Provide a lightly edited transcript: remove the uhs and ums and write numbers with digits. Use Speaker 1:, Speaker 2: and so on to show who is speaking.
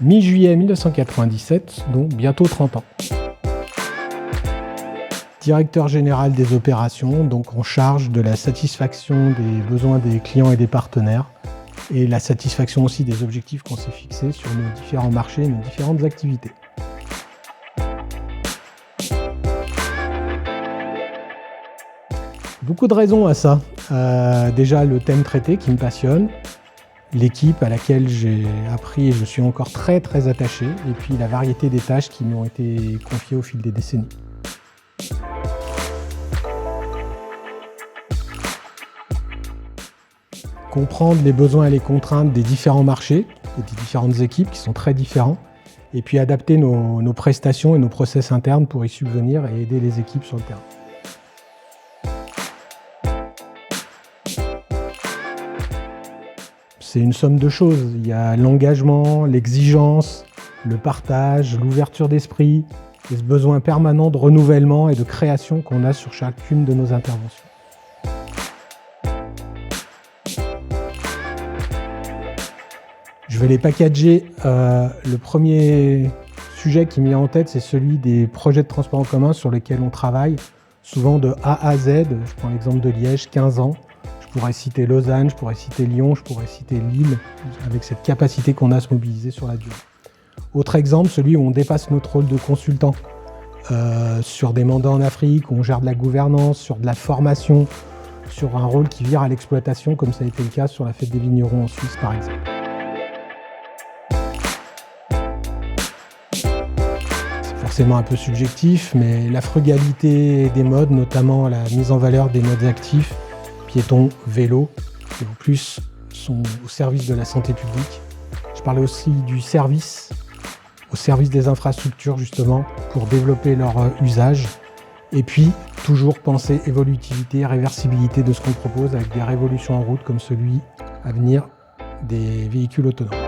Speaker 1: Mi-juillet 1997, donc bientôt 30 ans. Directeur général des opérations, donc en charge de la satisfaction des besoins des clients et des partenaires, et la satisfaction aussi des objectifs qu'on s'est fixés sur nos différents marchés, nos différentes activités. Beaucoup de raisons à ça. Déjà le thème traité qui me passionne, l'équipe à laquelle j'ai appris et je suis encore très très attaché, et puis la variété des tâches qui m'ont été confiées au fil des décennies. Comprendre les besoins et les contraintes des différents marchés et des différentes équipes qui sont très différents, et puis adapter nos prestations et nos process internes pour y subvenir et aider les équipes sur le terrain. C'est une somme de choses. Il y a l'engagement, l'exigence, le partage, l'ouverture d'esprit et ce besoin permanent de renouvellement et de création qu'on a sur chacune de nos interventions. Je vais les packager. Le premier sujet qui me vient en tête, c'est celui des projets de transport en commun sur lesquels on travaille, souvent de A à Z. Je prends l'exemple de Liège, 15 ans. Je pourrais citer Lausanne, je pourrais citer Lyon, je pourrais citer Lille, avec cette capacité qu'on a à se mobiliser sur la durée. Autre exemple, celui où on dépasse notre rôle de consultant sur des mandats en Afrique, où on gère de la gouvernance, sur de la formation, sur un rôle qui vire à l'exploitation, comme ça a été le cas sur la fête des vignerons en Suisse, par exemple. C'est forcément un peu subjectif, mais la frugalité des modes, notamment la mise en valeur des modes actifs, piétons, vélos, qui en plus sont au service de la santé publique. Je parlais aussi du service, au service des infrastructures justement, pour développer leur usage. Et puis, toujours penser évolutivité, réversibilité de ce qu'on propose avec des révolutions en route comme celui à venir des véhicules autonomes.